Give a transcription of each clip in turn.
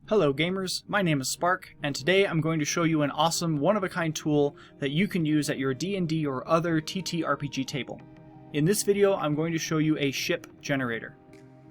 Hello gamers, my name is Spark, and today I'm going to show you an awesome one-of-a-kind tool that you can use at your D&D or other TTRPG table. In this video, I'm going to show you a ship generator.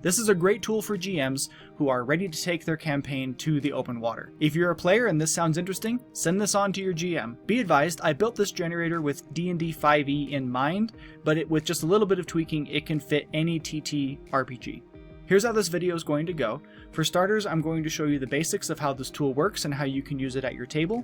This is a great tool for GMs who are ready to take their campaign to the open water. If you're a player and this sounds interesting, send this on to your GM. Be advised, I built this generator with D&D 5e in mind, but with just a little bit of tweaking, it can fit any TTRPG. Here's how this video is going to go. For starters, I'm going to show you the basics of how this tool works and how you can use it at your table.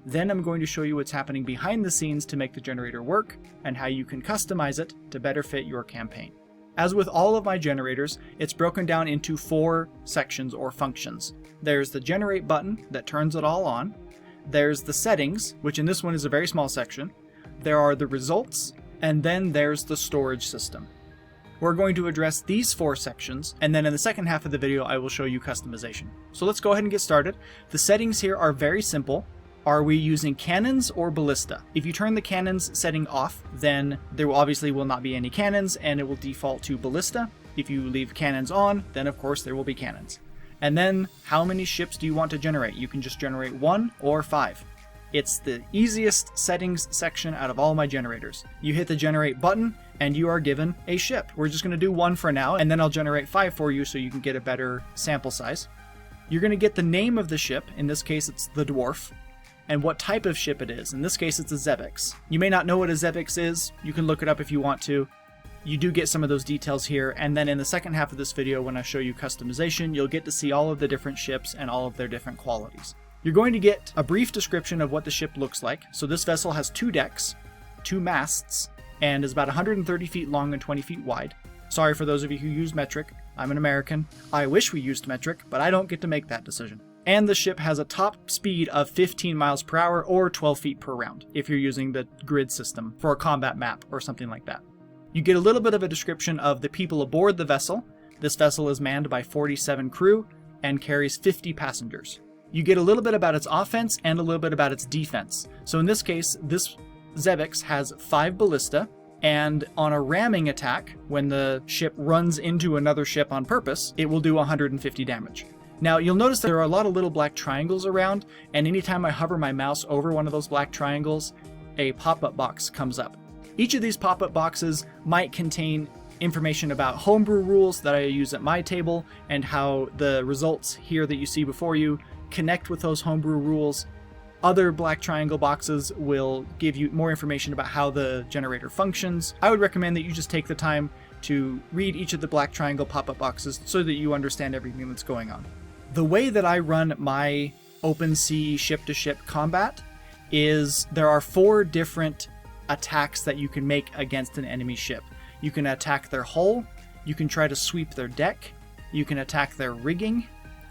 Then I'm going to show you what's happening behind the scenes to make the generator work, and how you can customize it to better fit your campaign. As with all of my generators, it's broken down into 4 sections or functions. There's the generate button that turns it all on. There's the settings, which in this one is a very small section. There are the results, and then there's the storage system. We're going to address these 4 sections, and then in the second half of the video I will show you customization. So let's go ahead and get started. The settings here are very simple. Are we using cannons or ballista? If you turn the cannons setting off, then there obviously will not be any cannons and it will default to ballista. If you leave cannons on, then of course there will be cannons. And then how many ships do you want to generate? You can just generate 1 or 5. It's the easiest settings section out of all my generators. You hit the generate button and you are given a ship. We're just going to do 1 for now, and then I'll generate 5 for you so you can get a better sample size. You're going to get the name of the ship. In this case it's the Dwarf, and what type of ship it is. In this case it's a Xebex. You may not know what a Xebex is. You can look it up if you want to. You do get some of those details here, and then in the second half of this video when I show you customization, you'll get to see all of the different ships and all of their different qualities. You're going to get a brief description of what the ship looks like. So this vessel has 2 decks, 2 masts, and is about 130 feet long and 20 feet wide. Sorry for those of you who use metric. I'm an American. I wish we used metric, but I don't get to make that decision. And the ship has a top speed of 15 miles per hour or 12 feet per round, if you're using the grid system for a combat map or something like that. You get a little bit of a description of the people aboard the vessel. This vessel is manned by 47 crew and carries 50 passengers. You get a little bit about its offense and a little bit about its defense. So in this case, this Xebex has 5 ballista, and on a ramming attack, when the ship runs into another ship on purpose, it will do 150 damage. Now you'll notice there are a lot of little black triangles around, and anytime I hover my mouse over one of those black triangles, a pop-up box comes up. Each of these pop-up boxes might contain information about homebrew rules that I use at my table, and how the results here that you see before you connect with those homebrew rules. Other black triangle boxes will give you more information about how the generator functions. I would recommend that you just take the time to read each of the black triangle pop-up boxes so that you understand everything that's going on. The way that I run my open sea ship-to-ship combat is there are 4 different attacks that you can make against an enemy ship. You can attack their hull, you can try to sweep their deck, you can attack their rigging,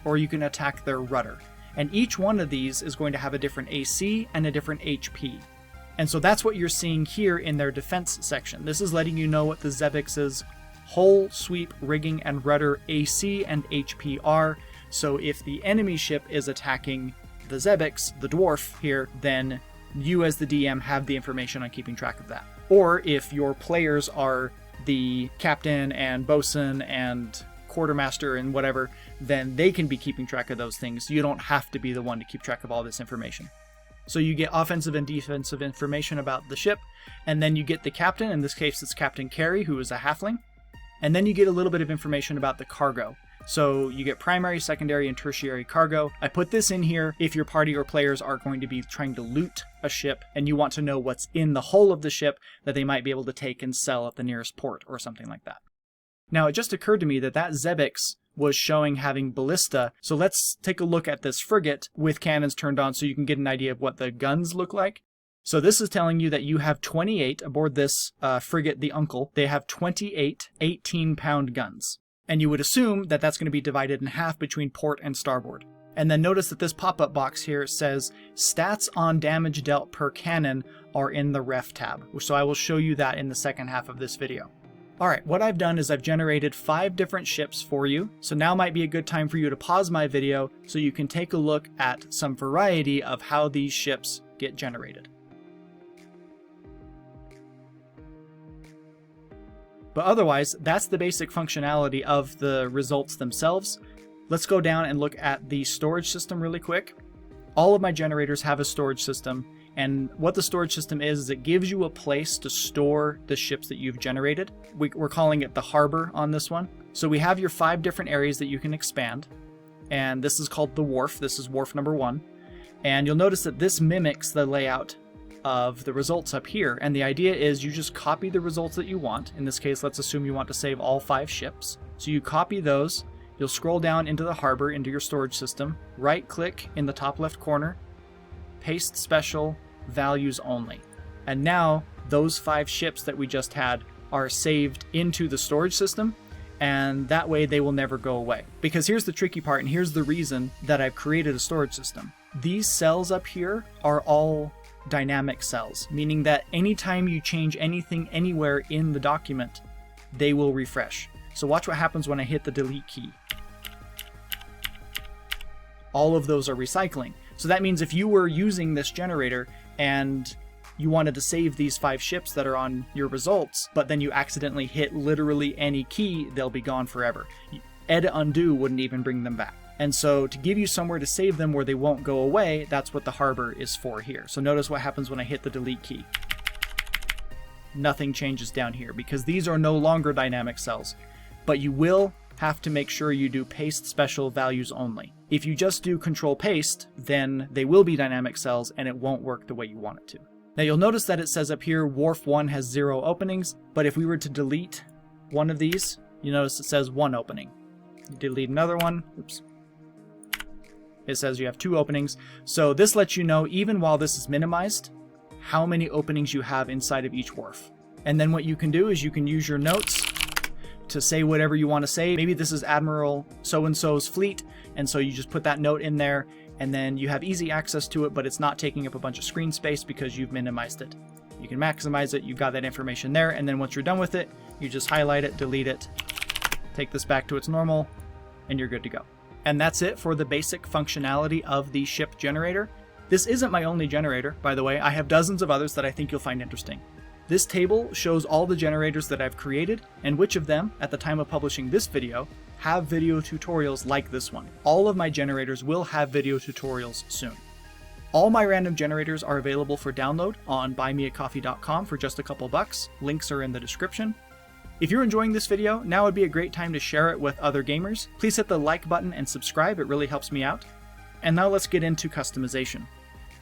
or you can attack their rudder. And each one of these is going to have a different AC and a different HP. And so that's what you're seeing here in their defense section. This is letting you know what the Xebex's hull, sweep, rigging, and rudder AC and HP are. So if the enemy ship is attacking the Xebex, the Dwarf here, then you as the DM have the information on keeping track of that. Or if your players are the captain and bosun and quartermaster and whatever, then they can be keeping track of those things. You don't have to be the one to keep track of all this information. So you get offensive and defensive information about the ship, and then you get the captain. In this case it's Captain Carey, who is a halfling. And then you get a little bit of information about the cargo. So you get primary, secondary, and tertiary cargo. I put this in here if your party or players are going to be trying to loot a ship and you want to know what's in the hull of the ship that they might be able to take and sell at the nearest port or something like that. Now, it just occurred to me that that Xebex was showing having ballista, so let's take a look at this frigate with cannons turned on so you can get an idea of what the guns look like. So this is telling you that you have 28 aboard this frigate, the Uncle. They have 28 18-pound guns. And you would assume that that's going to be divided in half between port and starboard. And then notice that this pop-up box here says stats on damage dealt per cannon are in the ref tab, so I will show you that in the second half of this video. Alright, what I've done is I've generated 5 different ships for you, so now might be a good time for you to pause my video so you can take a look at some variety of how these ships get generated. But otherwise, that's the basic functionality of the results themselves. Let's go down and look at the storage system really quick. All of my generators have a storage system, and what the storage system is it gives you a place to store the ships that you've generated. We're calling it the harbor on this one. So we have your 5 different areas that you can expand, and this is called the wharf. This is wharf number 1, and you'll notice that this mimics the layout of the results up here, and the idea is you just copy the results that you want. In this case, let's assume you want to save all 5 ships. So you copy those, you'll scroll down into the harbor, into your storage system, right click in the top left corner, paste special, values only. And now those 5 ships that we just had are saved into the storage system, and that way they will never go away. Because here's the tricky part, and here's the reason that I've created a storage system. These cells up here are all dynamic cells, meaning that anytime you change anything anywhere in the document, they will refresh. So watch what happens when I hit the delete key. All of those are recycling. So that means if you were using this generator and you wanted to save these 5 ships that are on your results, but then you accidentally hit literally any key, they'll be gone forever. Edit undo wouldn't even bring them back. And so to give you somewhere to save them where they won't go away, that's what the harbor is for here. So notice what happens when I hit the delete key. Nothing changes down here because these are no longer dynamic cells. But you will have to make sure you do paste special, values only. If you just do control paste, then they will be dynamic cells and it won't work the way you want it to. Now you'll notice that it says up here wharf 1 has 0 openings, but if we were to delete one of these, you notice it says 1 opening. You delete another one, oops. It says you have 2 openings. So this lets you know, even while this is minimized, how many openings you have inside of each wharf. And then what you can do is you can use your notes to say whatever you want to say. Maybe this is Admiral so-and-so's fleet, and so you just put that note in there, and then you have easy access to it, but it's not taking up a bunch of screen space because you've minimized it. You can maximize it, you've got that information there, and then once you're done with it, you just highlight it, delete it, take this back to its normal, and you're good to go. And that's it for the basic functionality of the ship generator. This isn't my only generator, by the way. I have dozens of others that I think you'll find interesting. This table shows all the generators that I've created and which of them, at the time of publishing this video, have video tutorials like this one. All of my generators will have video tutorials soon. All my random generators are available for download on buymeacoffee.com for just a couple bucks. Links are in the description. If you're enjoying this video, now would be a great time to share it with other gamers. Please hit the like button and subscribe, it really helps me out. And now let's get into customization.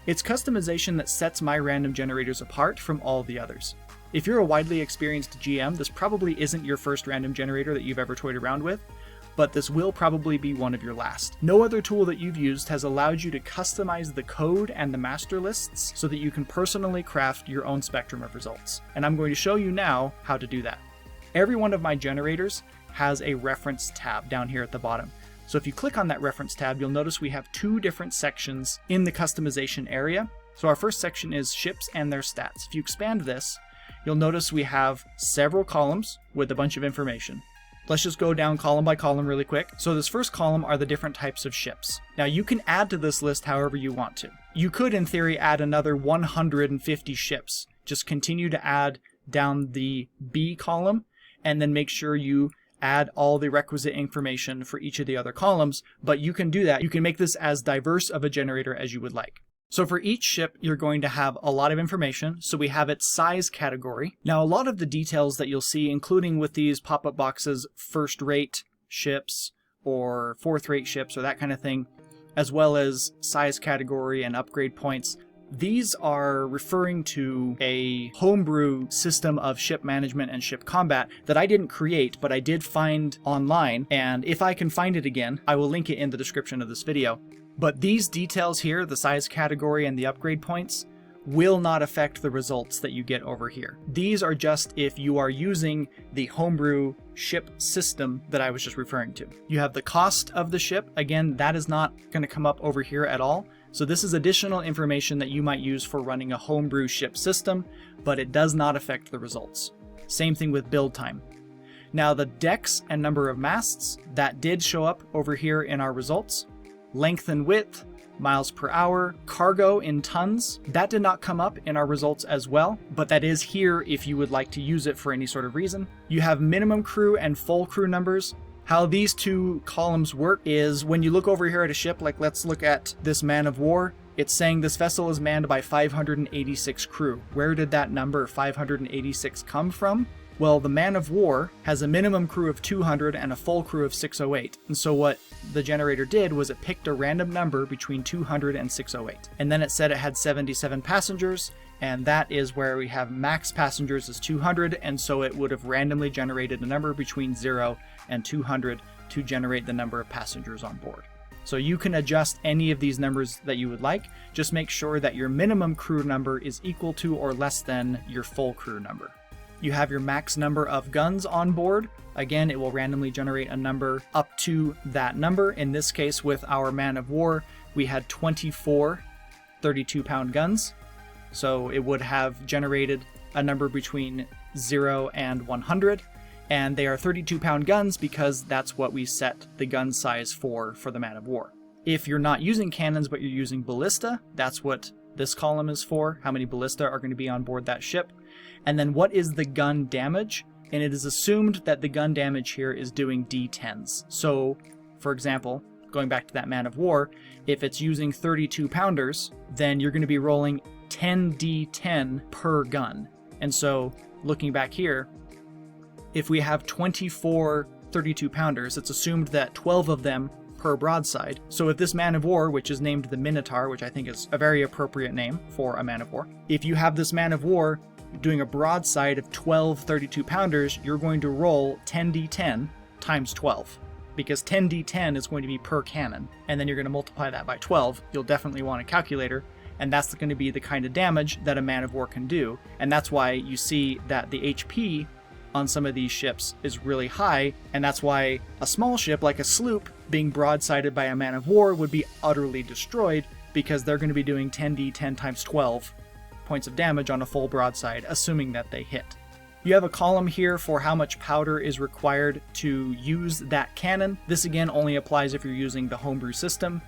It's customization that sets my random generators apart from all the others. If you're a widely experienced GM, this probably isn't your first random generator that you've ever toyed around with, but this will probably be one of your last. No other tool that you've used has allowed you to customize the code and the master lists so that you can personally craft your own spectrum of results. And I'm going to show you now how to do that. Every one of my generators has a reference tab down here at the bottom. So if you click on that reference tab, you'll notice we have 2 different sections in the customization area. So our first section is ships and their stats. If you expand this, you'll notice we have several columns with a bunch of information. Let's just go down column by column really quick. So this first column are the different types of ships. Now you can add to this list however you want to. You could, in theory, add another 150 ships. Just continue to add down the B column, and then make sure you add all the requisite information for each of the other columns, but you can do that. You can make this as diverse of a generator as you would like. So for each ship, you're going to have a lot of information. So we have its size category. Now, a lot of the details that you'll see, including with these pop-up boxes, first-rate ships or fourth-rate ships or that kind of thing, as well as size category and upgrade points, these are referring to a homebrew system of ship management and ship combat that I didn't create, but I did find online, and if I can find it again, I will link it in the description of this video. But these details here, the size category and the upgrade points, will not affect the results that you get over here. These are just if you are using the homebrew ship system that I was just referring to. You have the cost of the ship. Again, that is not going to come up over here at all. So this is additional information that you might use for running a homebrew ship system, but it does not affect the results. Same thing with build time. Now the decks and number of masts, that did show up over here in our results. Length and width, miles per hour, cargo in tons, that did not come up in our results as well, but that is here if you would like to use it for any sort of reason. You have minimum crew and full crew numbers. How these two columns work is when you look over here at a ship, like let's look at this man of war, it's saying this vessel is manned by 586 crew. Where did that number 586 come from? Well, the man of war has a minimum crew of 200 and a full crew of 608. And so what the generator did was it picked a random number between 200 and 608. And then it said it had 77 passengers, and that is where we have max passengers is 200, and so it would have randomly generated a number between 0 and 200 to generate the number of passengers on board. So you can adjust any of these numbers that you would like. Just make sure that your minimum crew number is equal to or less than your full crew number. You have your max number of guns on board. Again, it will randomly generate a number up to that number. In this case, with our man of war, we had 24 32-pound guns. So it would have generated a number between 0 and 100. And they are 32-pound guns because that's what we set the gun size for the man of war. If you're not using cannons but you're using ballista, that's what this column is for, how many ballista are going to be on board that ship. And then what is the gun damage? And it is assumed that the gun damage here is doing D10s. So, for example, going back to that man of war, if it's using 32-pounders, then you're going to be rolling 10d10 per gun. And so, looking back here, if we have 24 32-pounders, it's assumed that 12 of them per broadside. So if this man of war, which is named the Minotaur, which I think is a very appropriate name for a man of war, if you have this man of war doing a broadside of 12 32-pounders, you're going to roll 10d10 times 12, because 10d10 is going to be per cannon, and then you're going to multiply that by 12. You'll definitely want a calculator, and that's going to be the kind of damage that a man of war can do. And that's why you see that the HP on some of these ships is really high, and that's why a small ship like a sloop being broadsided by a man of war would be utterly destroyed, because they're going to be doing 10d10 times 12 points of damage on a full broadside, assuming that they hit. You have a column here for how much powder is required to use that cannon. This again only applies if you're using the homebrew system.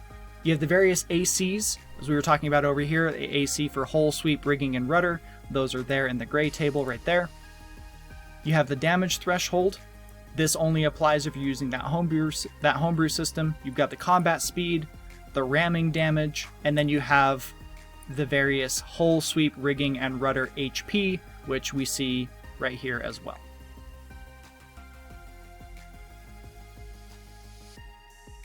You have the various ACs, as we were talking about over here, the AC for hull, sweep, rigging, and rudder. Those are there in the gray table right there. You have the damage threshold. This only applies if you're using that homebrew system. You've got the combat speed, the ramming damage, and then you have the various hull, sweep, rigging, and rudder HP, which we see right here as well.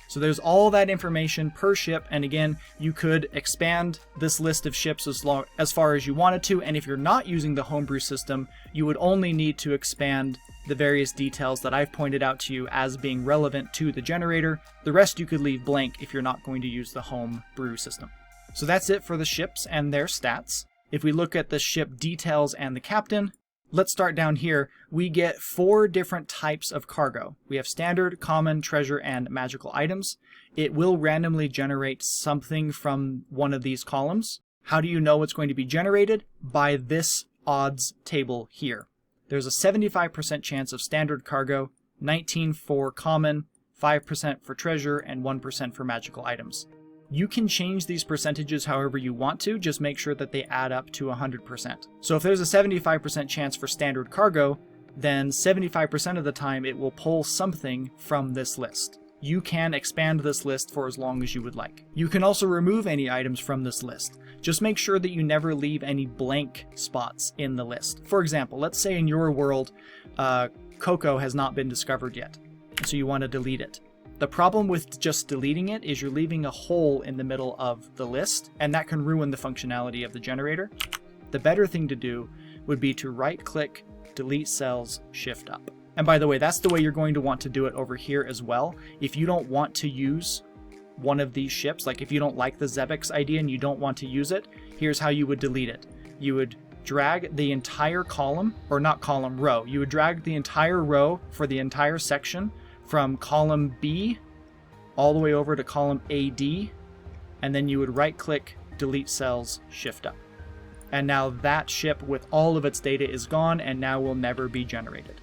So there's all that information per ship, and again, you could expand this list of ships as far as you wanted to, and if you're not using the homebrew system, you would only need to expand the various details that I've pointed out to you as being relevant to the generator. The rest you could leave blank if you're not going to use the homebrew system. So that's it for the ships and their stats. If we look at the ship details and the captain, let's start down here. We get 4 different types of cargo. We have standard, common, treasure, and magical items. It will randomly generate something from one of these columns. How do you know what's going to be generated? By this odds table here. There's a 75% chance of standard cargo, 19% for common, 5% for treasure, and 1% for magical items. You can change these percentages however you want to, just make sure that they add up to 100%. So if there's a 75% chance for standard cargo, then 75% of the time it will pull something from this list. You can expand this list for as long as you would like. You can also remove any items from this list. Just make sure that you never leave any blank spots in the list. For example, let's say in your world, cocoa has not been discovered yet, so you want to delete it. The problem with just deleting it is you're leaving a hole in the middle of the list, and that can ruin the functionality of the generator. The better thing to do would be to right-click, delete cells, shift up. And by the way, that's the way you're going to want to do it over here as well. If you don't want to use one of these ships, like if you don't like the Zebek's idea and you don't want to use it, here's how you would delete it. You would drag the entire column, or not column, row. You would drag the entire row for the entire section from column B all the way over to column AD, and then you would right-click, delete cells, shift up. And now that ship with all of its data is gone and now will never be generated.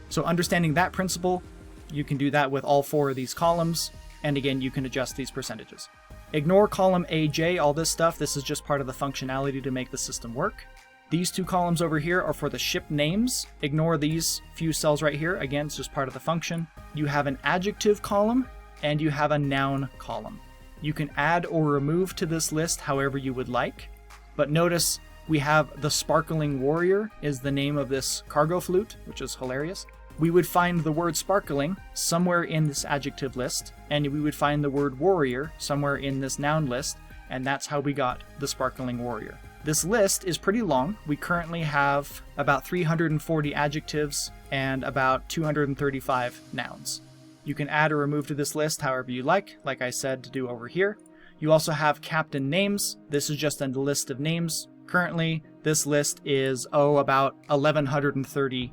So understanding that principle, you can do that with all 4 of these columns, and again, you can adjust these percentages. Ignore column AJ, all this stuff. This is just part of the functionality to make the system work. These two columns over here are for the ship names. Ignore these few cells right here. Again, it's just part of the function. You have an adjective column and you have a noun column. You can add or remove to this list however you would like. But notice we have the Sparkling Warrior is the name of this cargo flute, which is hilarious. We would find the word sparkling somewhere in this adjective list, and we would find the word warrior somewhere in this noun list, and that's how we got the Sparkling Warrior. This list is pretty long. We currently have about 340 adjectives and about 235 nouns. You can add or remove to this list however you like I said to do over here. You also have captain names. This is just a list of names. Currently, this list is, about 1130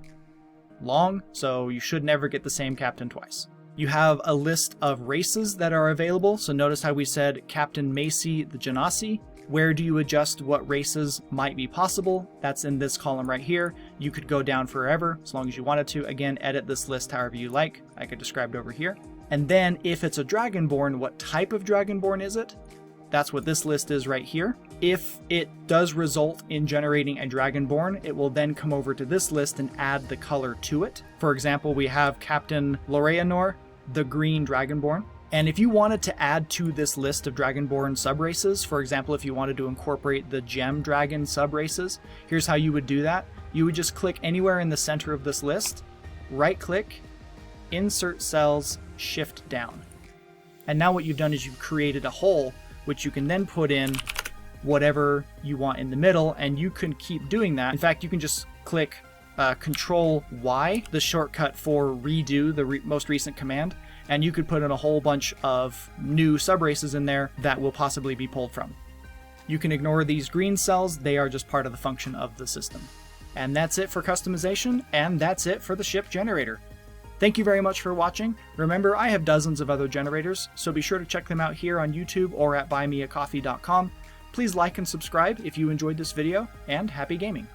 long, so you should never get the same captain twice. You have a list of races that are available, so notice how we said Captain Macy the Genasi. Where do you adjust what races might be possible? That's in this column right here. You could go down forever as long as you wanted to. Again, edit this list however you like I described over here. And then if it's a Dragonborn, what type of Dragonborn is it? That's what this list is right here. If it does result in generating a Dragonborn, it will then come over to this list and add the color to it. For example, we have Captain Loreanor, the green Dragonborn. And if you wanted to add to this list of Dragonborn subraces, for example, if you wanted to incorporate the Gem Dragon subraces, here's how you would do that. You would just click anywhere in the center of this list, right-click, insert cells, shift down. And now what you've done is you've created a hole which you can then put in whatever you want in the middle, and you can keep doing that. In fact, you can just click Control Y, the shortcut for redo the most recent command, and you could put in a whole bunch of new subraces in there that will possibly be pulled from. You can ignore these green cells, they are just part of the function of the system. And that's it for customization, and that's it for the ship generator. Thank you very much for watching. Remember, I have dozens of other generators, so be sure to check them out here on YouTube or at buymeacoffee.com. Please like and subscribe if you enjoyed this video, and happy gaming!